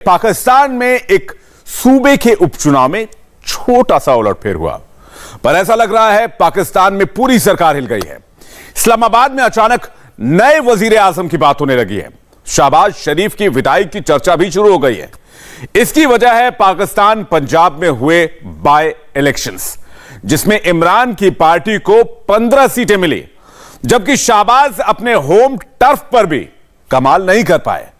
पाकिस्तान में एक सूबे के उपचुनाव में छोटा सा उलटफेर हुआ, पर ऐसा लग रहा है पाकिस्तान में पूरी सरकार हिल गई है। इस्लामाबाद में अचानक नए वजीर आजम की बात होने लगी है। शहबाज शरीफ की विदाई की चर्चा भी शुरू हो गई है। इसकी वजह है पाकिस्तान पंजाब में हुए बाय इलेक्शंस, जिसमें इमरान की पार्टी को 15 सीटें मिली, जबकि शहबाज अपने होम टर्फ पर भी कमाल नहीं कर पाए।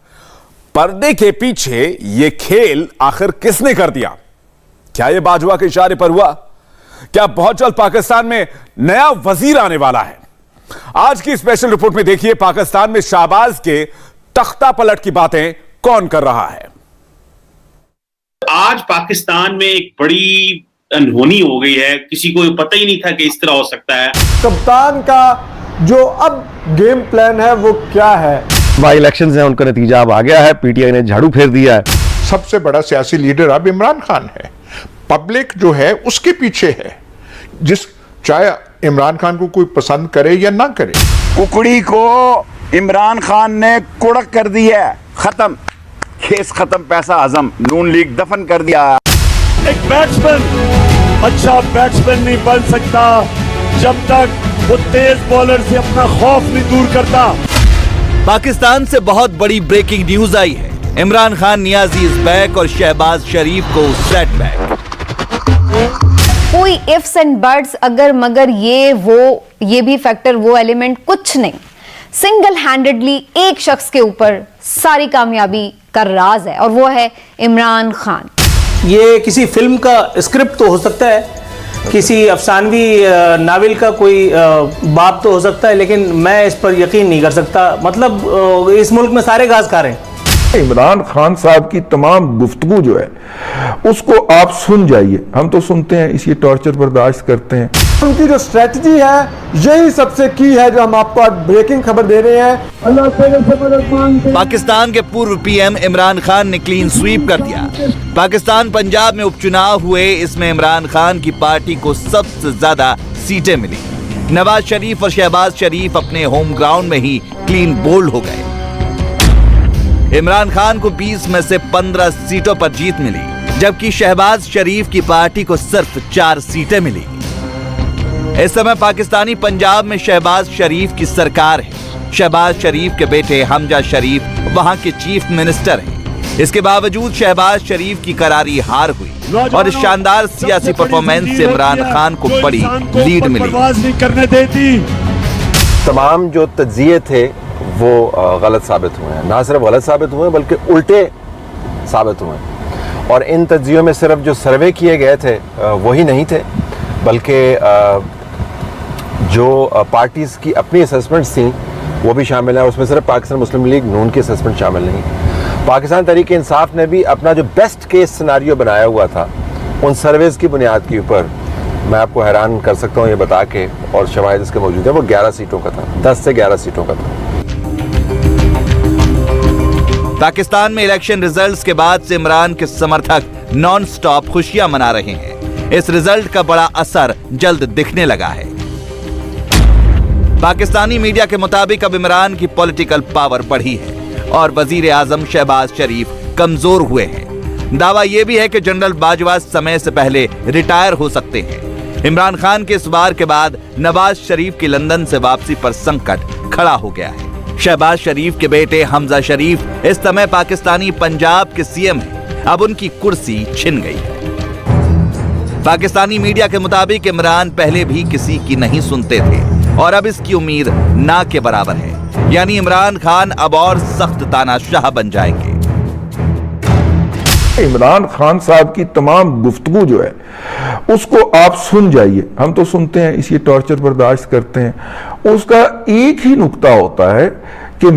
पर्दे के पीछे यह खेल आखिर किसने कर दिया? क्या यह बाजवा के इशारे पर हुआ? क्या बहुत जल्द पाकिस्तान में नया वजीर आने वाला है? आज की स्पेशल रिपोर्ट में देखिए पाकिस्तान में शहबाज के तख्ता पलट की बातें कौन कर रहा है। आज पाकिस्तान में एक बड़ी अनहोनी हो गई है, किसी को पता ही नहीं था कि इस तरह हो सकता है। कप्तान का जो अब गेम प्लान है वो क्या है? बाई इलेक्शंस हैं, उनका नतीजा अब आ गया है। पीटीआई ने झाड़ू फेर दिया है। सबसे बड़ा सियासी लीडर अब इमरान खान है। पब्लिक जो है उसके पीछे है, चाहे इमरान खान को कोई पसंद करे या ना करे। कुकड़ी को इमरान खान ने कुड़क कर दिया है, खत्म, केस खत्म, पैसा हजम, नून लीग दफन कर दिया। एक बैट्समैन अच्छा बैट्समैन नहीं बन सकता जब तक वो तेज बॉलर से अपना खौफ नहीं दूर करता। पाकिस्तान से बहुत बड़ी ब्रेकिंग न्यूज आई है। इमरान खान नियाजी इज बैक और शहबाज शरीफ को सेट बैक। कोई इफ्स एंड बट्स, अगर मगर, ये भी फैक्टर, वो एलिमेंट कुछ नहीं। सिंगल हैंडेडली एक शख्स के ऊपर सारी कामयाबी का राज है और वो है इमरान खान। ये किसी फिल्म का स्क्रिप्ट तो हो सकता है, किसी अफसानवी नावल का कोई बाब तो हो सकता है, लेकिन मैं इस पर यकीन नहीं कर सकता। मतलब इस मुल्क में सारे घास खा रहे हैं। इमरान खान साहब की तमाम गुफ्तगू जो है उसको आप सुन जाइए। हम तो सुनते हैं, इसी टॉर्चर बर्दाश्त करते हैं। उनकी जो स्ट्रेटजी है यही सबसे की है जो हम आपको ब्रेकिंग खबर दे रहे हैं। अल्लाह से मदद मांगते। पाकिस्तान के पूर्व पीएम इमरान खान ने क्लीन स्वीप कर दिया। पाकिस्तान पंजाब में उपचुनाव हुए, इसमें इमरान खान की पार्टी को सबसे ज्यादा सीटें मिली। नवाज शरीफ और शहबाज शरीफ अपने होम ग्राउंड में ही क्लीन बोल्ड हो गए। इमरान खान को 20 में से 15 सीटों पर जीत मिली, जबकि शहबाज शरीफ की पार्टी को सिर्फ 4 सीटें मिली। इस समय पाकिस्तानी पंजाब में शहबाज शरीफ की सरकार है। शहबाज शरीफ के बेटे हमजा शरीफ वहां के चीफ मिनिस्टर हैं। इसके बावजूद शहबाज शरीफ की करारी हार हुई और इस शानदार सियासी परफॉर्मेंस से इमरान खान को बड़ी लीड मिली। तमाम जो तज्जिए थे वो गलत साबित हुए हैं। ना सिर्फ गलत साबित हुए बल्कि उल्टे साबित हुए हैं। और इन तज्जियों में सिर्फ जो सर्वे किए गए थे वही नहीं थे, बल्कि जो पार्टीज़ की अपनी असेसमेंट्स थी वो भी शामिल है। उसमें सिर्फ पाकिस्तान मुस्लिम लीग नून की असेसमेंट शामिल नहीं। पाकिस्तान तहरीक इंसाफ ने भी अपना जो बेस्ट केस सिनारियो बनाया हुआ था उन सर्वेज की बुनियाद के ऊपर, मैं आपको हैरान कर सकता हूँ ये बता के, और शवाहिद इसके मौजूद है, वो 11 सीटों का था, 10 से 11 सीटों का था। पाकिस्तान में इलेक्शन रिजल्ट्स के बाद से इमरान के समर्थक नॉन स्टॉप खुशियां मना रहे हैं। इस रिजल्ट का बड़ा असर जल्द दिखने लगा है। पाकिस्तानी मीडिया के मुताबिक अब इमरान की पॉलिटिकल पावर बढ़ी है और वजीर आजम शहबाज शरीफ कमजोर हुए हैं। दावा यह भी है कि जनरल बाजवा समय से पहले रिटायर हो सकते हैं। इमरान खान के इस वार के बाद नवाज शरीफ की लंदन से वापसी पर संकट खड़ा हो गया है। शहबाज शरीफ के बेटे हमजा शरीफ इस समय पाकिस्तानी पंजाब के सीएम हैं। अब उनकी कुर्सी छिन गई है। पाकिस्तानी मीडिया के मुताबिक इमरान पहले भी किसी की नहीं सुनते थे और अब इसकी उम्मीद ना के बराबर है, यानी इमरान खान अब और सख्त तानाशाह बन जाएंगे। इमरान खान साहब की तमाम गुफ्तगू जो है उसको आप सुन जाइए। हम तो सुनते हैं, इसी टॉर्चर बर्दाश्त करते हैं। उसका एक ही नुक्ता होता है कि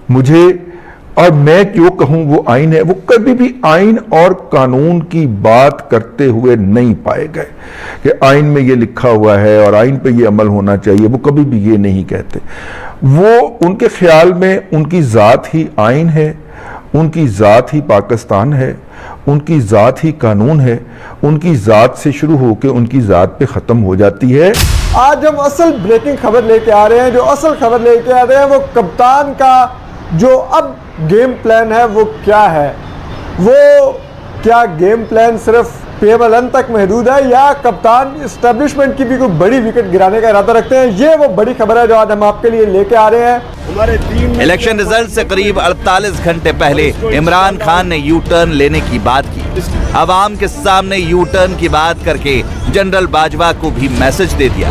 मुझे और मैं क्यों कहूं वो आइन है। वो कभी भी आइन और कानून की बात करते हुए नहीं पाए गए कि आइन में ये लिखा हुआ है और आइन पे ये अमल होना चाहिए। वो कभी भी ये नहीं कहते। वो उनके ख्याल में उनकी जात ही आइन है, उनकी जात ही पाकिस्तान है, उनकी जात ही कानून है, उनकी जात से शुरू होकर उनकी जात पे ख़त्म हो जाती है। आज हम असल ब्रेकिंग खबर लेके आ रहे हैं। जो असल खबर लेके आ रहे हैं वो कप्तान का जो अब गेम प्लान है वो क्या है? वो क्या गेम प्लान सिर्फ पेवलन तक महदूद है या कप्तान इस्टेब्लिशमेंट की भी कोई बड़ी विकेट गिराने का इरादा रखते हैं? ये वो बड़ी खबर है जो आज हम आपके लिए लेके आ रहे हैं। इलेक्शन रिजल्ट से करीब 48 घंटे पहले इमरान खान ने यू टर्न लेने की बात की। अवाम के सामने यू टर्न की बात करके जनरल बाजवा को भी मैसेज दे दिया।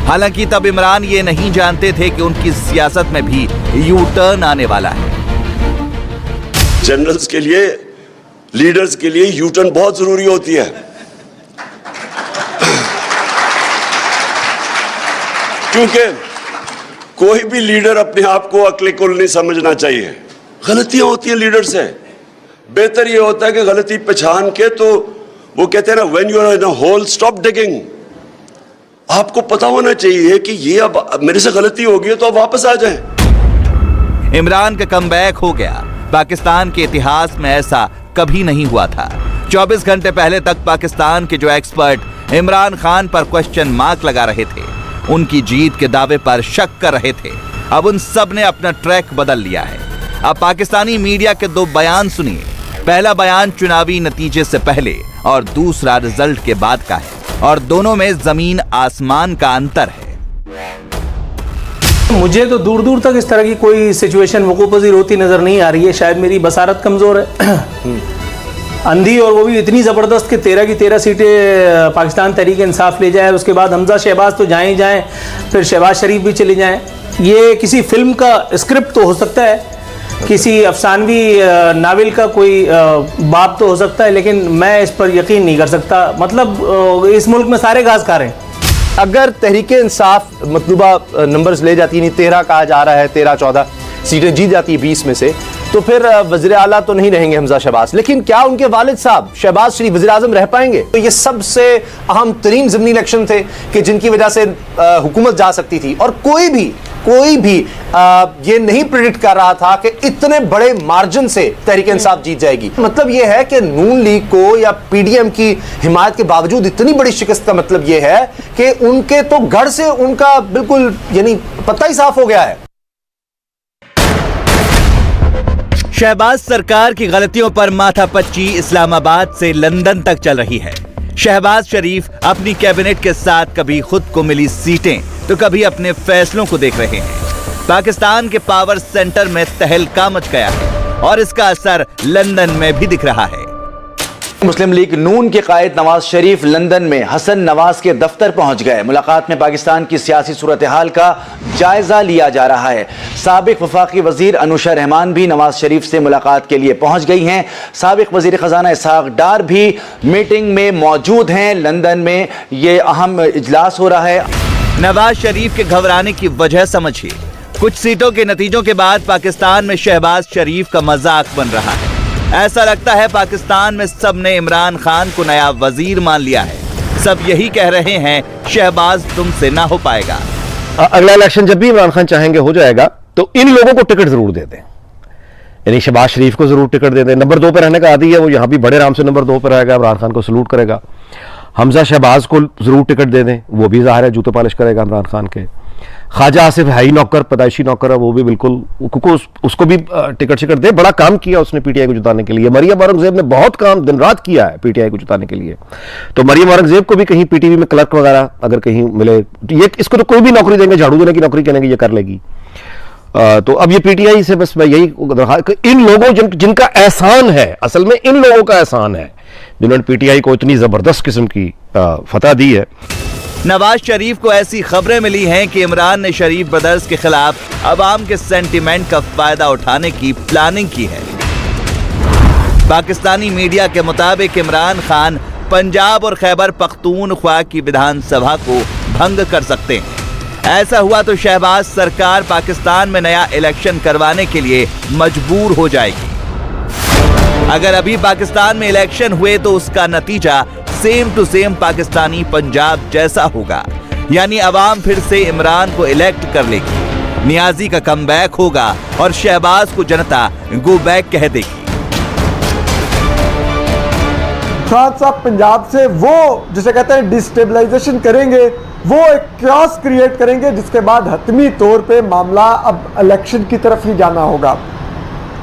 हालांकि तब इमरान ये नहीं जानते थे कि उनकी सियासत में भी यू टर्न आने वाला है। जनरल्स के लिए, लीडर्स के लिए यू टर्न बहुत जरूरी होती है, क्योंकि कोई भी लीडर अपने आप को अक्ल कुल नहीं समझना चाहिए। गलतियां होती हैं लीडर से, बेहतर ये होता है कि गलती पहचान के, तो वो कहते हैं ना, when you are in a hole stop digging. आपको पता होना चाहिए कि ये अब मेरे से गलती हो गई है तो अब वापस आ जाएं। इमरान का कमबैक हो गया। पाकिस्तान के इतिहास में ऐसा कभी नहीं हुआ था। 24 घंटे पहले तक पाकिस्तान के जो एक्सपर्ट इमरान खान पर क्वेश्चन मार्क लगा रहे थे, उनकी जीत के दावे पर शक कर रहे थे, अब उन सब ने अपना ट्रैक बदल लिया है। अब पाकिस्तानी मीडिया के दो बयान सुनिए। पहला बयान चुनावी नतीजे से पहले और दूसरा रिजल्ट के बाद का है, और दोनों में जमीन आसमान का अंतर है। मुझे तो दूर दूर तक इस तरह की कोई सिचुएशन वकूफ़ पज़ीर होती नज़र नहीं आ रही है। शायद मेरी बसारत कमज़ोर है। अंधी, और वो भी इतनी ज़बरदस्त कि 13 की 13 सीटें पाकिस्तान तहरीक इंसाफ ले जाए। उसके बाद हमजा शहबाज तो जाएं ही जाएं, फिर शहबाज शरीफ भी चले जाएं। ये किसी फिल्म का स्क्रिप्ट तो हो सकता है, किसी अफसानवी नावल का कोई बाब तो हो सकता है, लेकिन मैं इस पर यकीन नहीं कर सकता। मतलब इस मुल्क में सारे घास खा रहे हैं। अगर तहरीके इंसाफ मतलूबा नंबर्स ले जाती, नहीं 13 कहा जा रहा है, 13-14 सीटें जीत जाती है 20 में से, तो फिर वज़ीर आला तो नहीं रहेंगे हमजा शहबाज, लेकिन क्या उनके वालिद साहब शहबाज शरीफ वज़ीर आज़म रह पाएंगे? तो ये सबसे अहम तरीन ज़िमनी इलेक्शन थे कि जिनकी वजह से हुकूमत जा सकती थी, और कोई भी ये नहीं प्रेडिक्ट कर रहा था कि इतने बड़े मार्जिन से तहरीक इंसाफ जीत जाएगी। मतलब ये है कि नून लीग को या पीडीएम की हिमायत के बावजूद इतनी बड़ी शिकस्त का मतलब ये है कि उनके तो गढ़ से उनका बिल्कुल यानी पत्ता ही साफ हो गया है। शहबाज सरकार की गलतियों पर माथापच्ची इस्लामाबाद से लंदन तक चल रही है। शहबाज शरीफ अपनी कैबिनेट के साथ कभी खुद को मिली सीटें तो कभी अपने फैसलों को देख रहे हैं। पाकिस्तान के पावर सेंटर में तहलका मच गया है और इसका असर लंदन में भी दिख रहा है। मुस्लिम लीग नून के कायद नवाज शरीफ लंदन में हसन नवाज के दफ्तर पहुंच गए। मुलाकात में पाकिस्तान की सियासी सूरत हाल का जायजा लिया जा रहा है। साबिक वफाकी वजीर अनुशा रहमान भी नवाज शरीफ से मुलाकात के लिए पहुंच गई हैं। साबिक वजीर खजाना इसहाक डार भी मीटिंग में मौजूद हैं। लंदन में ये अहम इजलास हो रहा है। नवाज शरीफ के घबराने की वजह समझिए। कुछ सीटों के नतीजों के बाद पाकिस्तान में शहबाज शरीफ का मजाक बन रहा है। ऐसा लगता है पाकिस्तान में सब ने इमरान खान को नया वजीर मान लिया है। सब यही कह रहे हैं शहबाज तुमसे ना हो पाएगा। अगला इलेक्शन जब भी इमरान खान चाहेंगे हो जाएगा, तो इन लोगों को टिकट जरूर दे दें, यानी शहबाज शरीफ को जरूर टिकट दे दें। नंबर 2 पर रहने का आदी है, वो यहां भी बड़े आराम से नंबर 2 पर रहेगा, इमरान खान को सलूट करेगा। हमजा शहबाज को जरूर टिकट दे दें, वो भी जाहिर है जूते पॉलिश करेगा इमरान खान के। ख्वाजा आसिफ है ही नौकर, पैदाइशी नौकर है, वो भी बिल्कुल उसको भी टिकट शिकट दे। बड़ा काम किया उसने पीटीआई को जिताने के लिए। मरियम औरंगजेब ने बहुत काम दिन रात किया है पीटीआई को जिताने के लिए। तो मरियम औरंगजेब को भी कहीं पीटीवी में क्लर्क वगैरह अगर कहीं मिले, ये इसको तो कोई भी नौकरी देंगे, झाड़ू देने की नौकरी करेंगे, ये कर लेगी। तो अब ये पीटीआई से बस मैं यही इन लोगों जिनका एहसान है, असल में इन लोगों का एहसान है जिन्होंने पीटीआई को इतनी जबरदस्त किस्म की फतह दी है। नवाज शरीफ को ऐसी खबरें मिली हैं कि इमरान ने शरीफ ब्रदर्स के खिलाफ अवाम के सेंटीमेंट का फायदा उठाने की प्लानिंग की है। पाकिस्तानी मीडिया के मुताबिक इमरान खान पंजाब और खैबर पख्तूनख्वा की विधानसभा को भंग कर सकते हैं। ऐसा हुआ तो शहबाज सरकार पाकिस्तान में नया इलेक्शन करवाने के लिए मजबूर हो जाएगी। अगर अभी पाकिस्तान में इलेक्शन हुए तो उसका नतीजा same to same Pakistani Punjab जैसा होगा, यानी अवाम फिर से इमरान को इलेक्ट कर लेगी। नियाजी का कमबैक होगा और शहबाज को जनता गो बैक कह देगी। खान साहब पंजाब से वो जिसे कहते हैं डिस्टेबलाइजेशन करेंगे, वो एक क्यास क्रिएट करेंगे, जिसके बाद हतमी तौर पे मामला अब इलेक्शन की तरफ ही जाना होगा।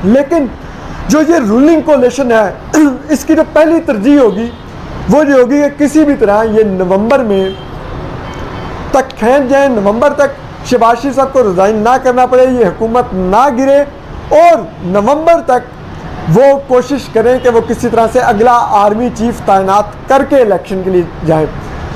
लेकिन जो ये रूलिंग कोalition है इसकी जो पहली तरजीह होगी वो ये होगी कि किसी भी तरह ये नवंबर में तक खींच जाए, नवंबर तक शहबाज शरीफ साहब को रिजाइन ना करना पड़े, ये हुकूमत ना गिरे और नवंबर तक वो कोशिश करें कि वो किसी तरह से अगला आर्मी चीफ तैनात करके इलेक्शन के लिए जाएं।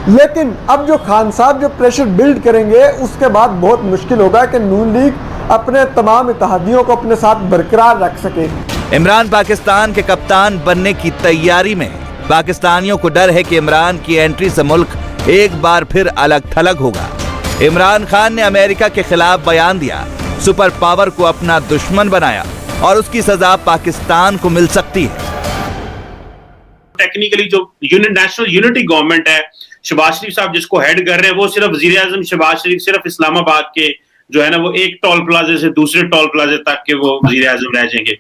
लेकिन अब जो खान साहब जो प्रेशर बिल्ड करेंगे उसके बाद बहुत मुश्किल होगा कि नून लीग अपने तमाम इत्तेहादियों को अपने साथ बरकरार रख सके। इमरान पाकिस्तान के कप्तान बनने की तैयारी में है। पाकिस्तानियों को डर है कि इमरान की एंट्री से मुल्क एक बार फिर अलग थलग होगा। इमरान खान ने अमेरिका के खिलाफ बयान दिया, सुपर पावर को अपना दुश्मन बनाया और उसकी सजा पाकिस्तान को मिल सकती है। टेक्निकली जो नेशनल यूनिटी गवर्नमेंट है, शहबाज शरीफ साहब जिसको हेड कर रहे हैं, वो सिर्फ वजीर आजम शहबाज शरीफ सिर्फ इस्लामाबाद के जो है ना वो एक टोल प्लाजे से दूसरे टोल प्लाजे तक के वो वजीर आजम रह जाएंगे।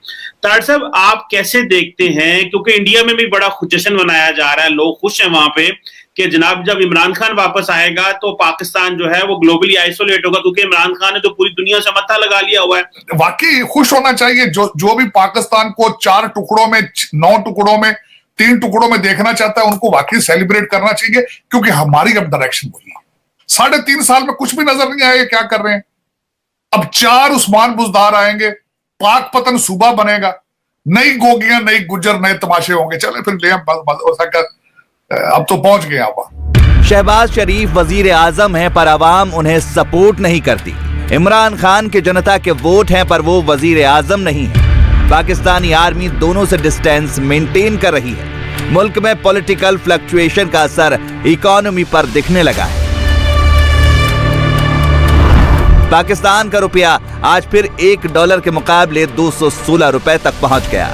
तार साहब आप कैसे देखते हैं, क्योंकि इंडिया में भी बड़ा जश्न मनाया जा रहा है, लोग खुश हैं वहां पे कि जनाब जब इमरान खान वापस आएगा तो पाकिस्तान जो है वो ग्लोबली आइसोलेट होगा, क्योंकि इमरान खान ने तो पूरी दुनिया से मत्था लगा लिया हुआ है। वाकई खुश होना चाहिए जो भी पाकिस्तान को 4 टुकड़ों में 9 टुकड़ों में 3 टुकड़ों में देखना चाहता है, उनको वाकई सेलिब्रेट करना चाहिए, क्योंकि हमारी अब डायरेक्शन वही है। 3.5 साल में कुछ भी नजर नहीं आया क्या कर रहे हैं। अब 4 उस्मान बुजदार आएंगे, पाक पतन सूबा बनेगा, नई गोगियां नई गुज्जर नए तमाशे होंगे। चले फिर ले अब तो पहुंच गए आप। शहबाज शरीफ वजीर आजम है पर अवाम उन्हें सपोर्ट नहीं करती। इमरान खान के जनता के वोट हैं पर वो वजीर आजम नहीं है। पाकिस्तानी आर्मी दोनों से डिस्टेंस मेंटेन कर रही है। मुल्क में पॉलिटिकल फ्लक्चुएशन का असर इकोनॉमी पर दिखने लगा है। पाकिस्तान का रुपया आज फिर $1 के मुकाबले 216 रुपए तक पहुंच गया।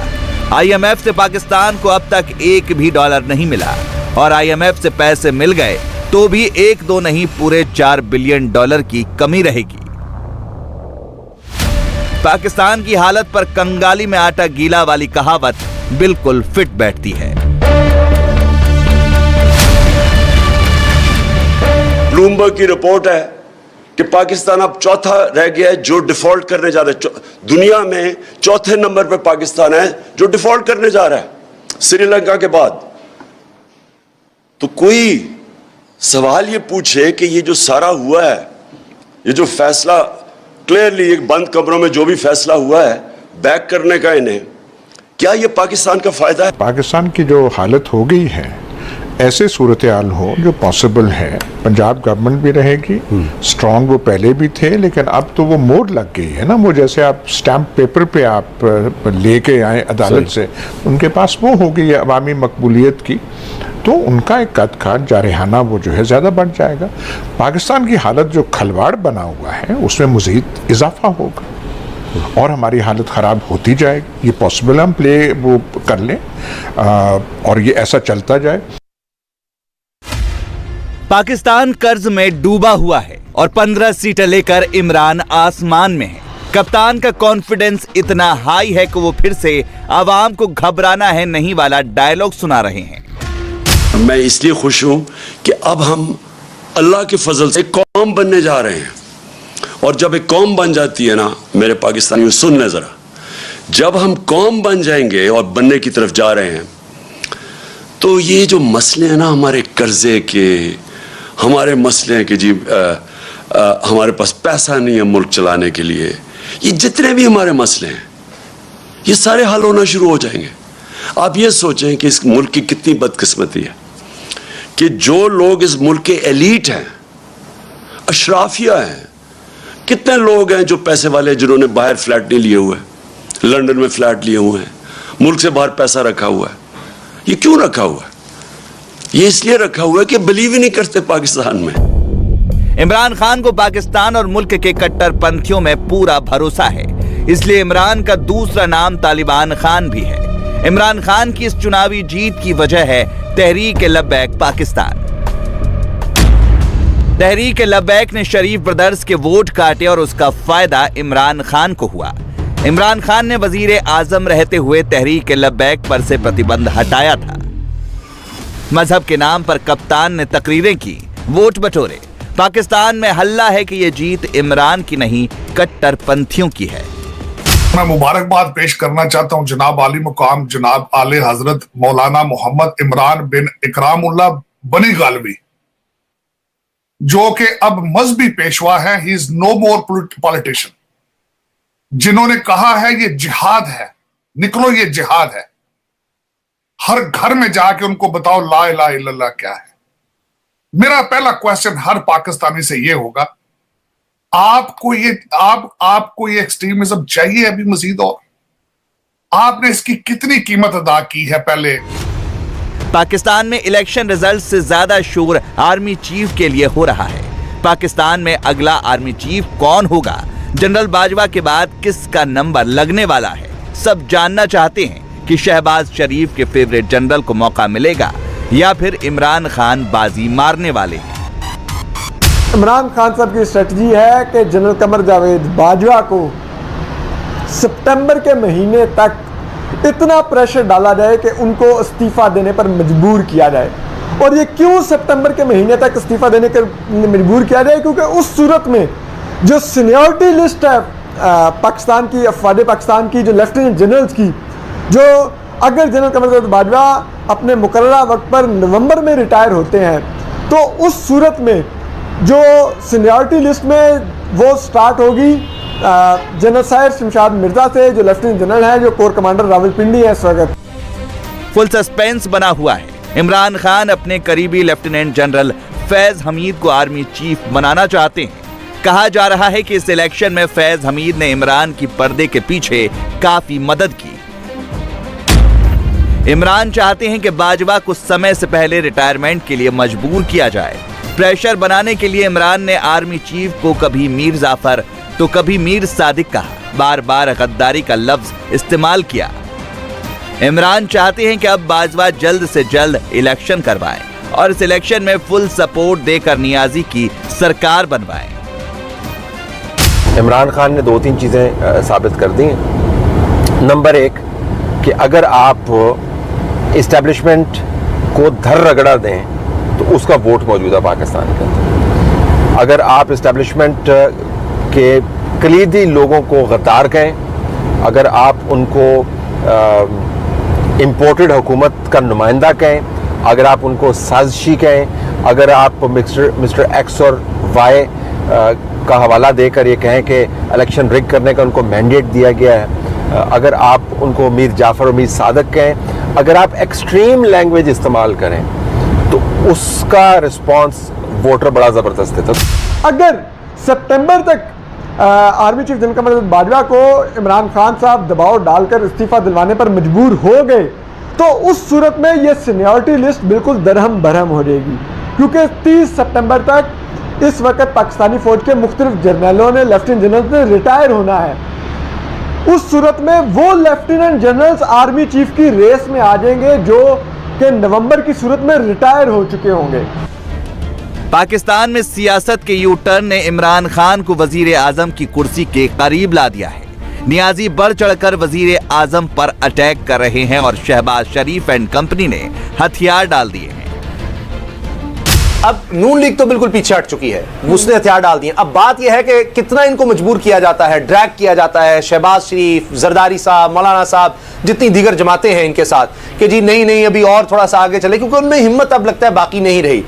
IMF से पाकिस्तान को अब तक $1 भी नहीं मिला और IMF से पैसे मिल गए तो भी 1-2 नहीं पूरे $4 बिलियन की कमी रहेगी। पाकिस्तान की हालत पर कंगाली में आटा गीला वाली कहावत बिल्कुल फिट बैठती है। ब्लूमबर्ग की रिपोर्ट है कि पाकिस्तान अब चौथा रह गया है जो डिफॉल्ट करने जा रहा है। दुनिया में चौथे नंबर पर पाकिस्तान है जो डिफॉल्ट करने जा रहा है श्रीलंका के बाद। तो कोई सवाल ये पूछे कि ये जो सारा हुआ है, ये जो फैसला क्लियरली एक बंद कमरों में जो भी फैसला हुआ है बैक करने का, इन्हें क्या ये पाकिस्तान का फायदा है? पाकिस्तान की जो हालत हो गई है, ऐसे सूरत हाल हो जो पॉसिबल है, पंजाब गवर्नमेंट भी रहेगी स्ट्रांग, वो पहले भी थे लेकिन अब तो वो मोड़ लग गई है ना। वो जैसे आप स्टैम्प पेपर पे आप लेके आए अदालत से, उनके पास वो हो गई है अवामी मकबूलियत की, तो उनका एक कद खान जारहाना वो जो है ज़्यादा बढ़ जाएगा। पाकिस्तान की हालत जो खलवाड़ बना हुआ है उसमें मज़ीद इजाफा होगा और हमारी हालत ख़राब होती जाएगी। ये पॉसिबल हम प्ले वो कर लें और ये ऐसा चलता जाए। पाकिस्तान कर्ज में डूबा हुआ है और 15 सीटें लेकर इमरान आसमान में है। कप्तान का कॉन्फिडेंस इतना हाई है कि वो फिर से आवाम को घबराना है नहीं वाला डायलॉग सुना रहे हैं। मैं इसलिए खुश हूं कि अब हम अल्लाह के फजल से कौम बनने जा रहे हैं, और जब एक कौम बन जाती है ना मेरे पाकिस्तानियों, सुन ले जरा, जब हम कौम बन जाएंगे और बनने की तरफ जा रहे हैं तो ये जो मसले हैं ना हमारे कर्जे के, हमारे मसले हैं कि जी हमारे पास पैसा नहीं है मुल्क चलाने के लिए, ये जितने भी हमारे मसले हैं ये सारे हल होना शुरू हो जाएंगे। आप ये सोचें कि इस मुल्क की कितनी बदकिस्मती है कि जो लोग इस मुल्क के एलीट हैं, अशराफिया हैं, कितने लोग हैं जो पैसे वाले जिन्होंने बाहर फ्लैट नहीं लिए हुए, लंदन में फ्लैट लिए हुए हैं, मुल्क से बाहर पैसा रखा हुआ है। ये क्यों रखा हुआ है? ये इसलिए रखा हुआ है कि बिलीव ही नहीं करते पाकिस्तान में। इमरान खान को पाकिस्तान और मुल्क के कट्टरपंथियों में पूरा भरोसा है, इसलिए इमरान का दूसरा नाम तालिबान खान भी है। इमरान खान की इस चुनावी जीत की वजह है तहरीक-ए-लब्बैक पाकिस्तान। तहरीक-ए-लब्बैक ने शरीफ ब्रदर्स के वोट काटे और उसका फायदा इमरान खान को हुआ। इमरान खान ने वजीर आजम रहते हुए तहरीक-ए-लब्बैक पर से प्रतिबंध हटाया था। मजहब के नाम पर कप्तान ने तकरीरें की, वोट बटोरे। पाकिस्तान में हल्ला है कि यह जीत इमरान की नहीं कट्टरपंथियों की है। मैं मुबारकबाद पेश करना चाहता हूं जनाब आली मुकाम जनाब आले हजरत मौलाना मोहम्मद इमरान बिन इकरामुल्लाह बनी गालवी, जो कि अब मजहबी पेशवा है। He is no more politician, जिन्होंने कहा है ये जिहाद है, निकलो ये जिहाद है। हर घर में जाके उनको बताओ ला इलाहा इल्लल्लाह क्या है। मेरा पहला क्वेश्चन हर पाकिस्तानी से ये होगा, आपको ये एक्सट्रीमिज्म चाहिए अभी मजीद? और आपने इसकी कितनी कीमत अदा की है? पहले पाकिस्तान में इलेक्शन रिजल्ट से ज्यादा शोर आर्मी चीफ के लिए हो रहा है। पाकिस्तान में अगला आर्मी चीफ कौन होगा? जनरल बाजवा के बाद किसका नंबर लगने वाला है? सब जानना चाहते हैं कि शहबाज शरीफ के फेवरेट जनरल को मौका मिलेगा या फिर इमरान खान बाजी मारने वाले हैं। इमरान खान साहब की स्ट्रेटजी है कि जनरल कमर जावेद बाजवा को सितंबर के महीने तक इतना प्रेशर डाला जाए कि उनको इस्तीफा देने पर मजबूर किया जाए। और ये क्यों सितंबर के महीने तक इस्तीफा देने पर मजबूर किया जाए? क्योंकि उस सूरत में जो सीनियरिटी लिस्ट है पाकिस्तान की, अफवाज पाकिस्तान की, जो लेफ्टिनेंट जनरल्स की, जो अगर जनरल कमर जावेद बाजवा अपने मुकर्ररा वक्त पर नवंबर में रिटायर होते हैं, तो उस सूरत में जो सीनियरिटी लिस्ट में वो स्टार्ट होगी जनरल साहिर शमशाद मिर्जा से, जो लेफ्टिनेंट जनरल हैं, जो कोर कमांडर रावलपिंडी है इस वक्त। फुल सस्पेंस बना हुआ है। इमरान खान अपने करीबी लेफ्टिनेंट जनरल फैज हमीद को आर्मी चीफ बनाना चाहते हैं। कहा जा रहा है कि इस इलेक्शन में फैज हमीद ने इमरान की पर्दे के पीछे काफी मदद की। इमरान चाहते हैं कि बाजवा को समय से पहले रिटायरमेंट के लिए मजबूर किया जाए। प्रेशर बनाने के लिए इमरान ने आर्मी चीफ को कभी मीर जाफर तो कभी मीर सादिक कहा, बार बार गद्दारी का लफ्ज इस्तेमाल किया। इमरान चाहते हैं कि अब बाजवा जल्द से जल्द इलेक्शन करवाएं और इस इलेक्शन में फुल सपोर्ट देकर नियाजी की सरकार बनवाएं। इमरान खान ने 2-3 चीज़ें साबित कर दी। नंबर 1 कि अगर आप इस्टेब्लिशमेंट को धर रगड़ा दें तो उसका वोट मौजूद है पाकिस्तान के अंदर। अगर आप इस्टेब्लिशमेंट के कलीदी लोगों को गद्दार कहें, अगर आप उनको इम्पोर्टेड हुकूमत का नुमाइंदा कहें, अगर आप उनको साजिशी कहें, अगर आप मिस्टर एक्स और वाई का हवाला देकर ये कहें कि इलेक्शन रिग करने का उनको मैंडेट दिया गया है, अगर आप उनको मीर जाफर और मीर सादिक कहें, अगर आप एक्सट्रीम लैंग्वेज इस्तेमाल करें तो उसका रिस्पांस वोटर बड़ा ज़बरदस्त है। अगर सितंबर तक army chief general Qamar Javed Bajwa को इमरान खान साहब दबाव डालकर इस्तीफा दिलवाने पर मजबूर हो गए, तो उस सूरत में ये सीनियरिटी लिस्ट बिल्कुल दरहम बरहम हो जाएगी। क्योंकि 30 सितंबर तक इस वक्त पाकिस्तानी फौज के मुख्तलिफ जर्नलों ने, लेफ्टिनेंट जनरल ने रिटायर होना है। उस सूरत में वो लेफ्टिनेंट जनरल्स आर्मी चीफ की रेस में आ जाएंगे जो कि नवंबर की सूरत में रिटायर हो चुके होंगे। पाकिस्तान में सियासत के यू टर्न ने इमरान खान को वजीर आजम की कुर्सी के करीब ला दिया है। नियाजी बढ़ चढ़कर वजीर आजम पर अटैक कर रहे हैं और शहबाज शरीफ एंड कंपनी ने हथियार डाल दिए हैं। अब नून लीग तो बिल्कुल पीछे हट चुकी है, उसने हथियार डाल दिए। अब बात यह है कि कितना इनको मजबूर किया जाता है, ड्रैग किया जाता है। शहबाज शरीफ, जरदारी साहब, मौलाना साहब, जितनी दीगर जमातें हैं इनके साथ कि जी नहीं अभी और थोड़ा सा आगे चले, क्योंकि उनमें हिम्मत अब लगता है बाकी नहीं रही।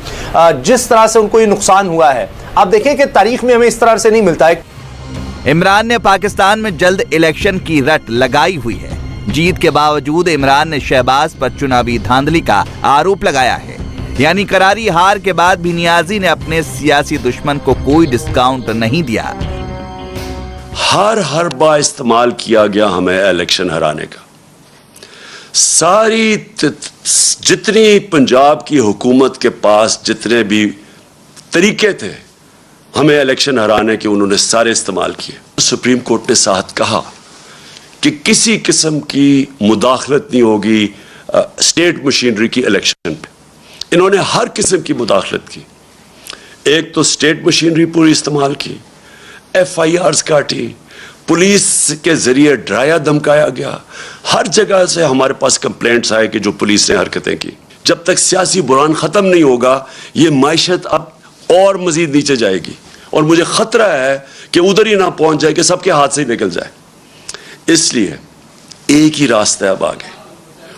जिस तरह से उनको ये नुकसान हुआ है, आप देखें कि तारीख में हमें इस तरह से नहीं मिलता है। इमरान ने पाकिस्तान में जल्द इलेक्शन की रट लगाई हुई है। जीत के बावजूद इमरान ने शहबाज पर चुनावी धांधली का आरोप लगाया है। यानी करारी हार के बाद भी नियाजी ने अपने सियासी दुश्मन को कोई डिस्काउंट नहीं दिया। हर बार इस्तेमाल किया गया हमें इलेक्शन हराने का। सारी जितनी पंजाब की हुकूमत के पास जितने भी तरीके थे हमें इलेक्शन हराने के, उन्होंने सारे इस्तेमाल किए। सुप्रीम कोर्ट ने साथ कहा कि किसी किस्म की मुदाखलत नहीं होगी स्टेट मशीनरी की इलेक्शन पे। इन्होंने हर किस्म की मुदाखलत की। एक तो स्टेट मशीनरी पूरी इस्तेमाल की, FIRs काटी, पुलिस के जरिए डराया धमकाया गया। हर जगह से हमारे पास कंप्लेंट्स आए कि जो पुलिस ने हरकतें की। जब तक सियासी बुरान ख़त्म नहीं होगा ये मायशत अब और मज़ीद नीचे जाएगी और मुझे ख़तरा है कि उधर ही ना पहुंच जाए कि सबके हाथ से ही निकल जाए। इसलिए एक ही रास्ता है अब आगे,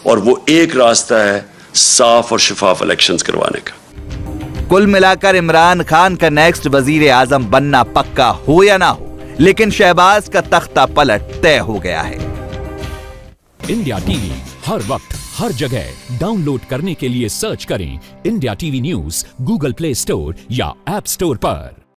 और वो एक रास्ता है साफ और शफाफ इलेक्शंस करवाने का। कुल मिलाकर इमरान खान का नेक्स्ट वजीर आजम बनना पक्का हो या ना हो, लेकिन शहबाज का तख्ता पलट तय हो गया है। इंडिया टीवी हर वक्त हर जगह डाउनलोड करने के लिए सर्च करें India TV news Google play store या ऐप स्टोर पर।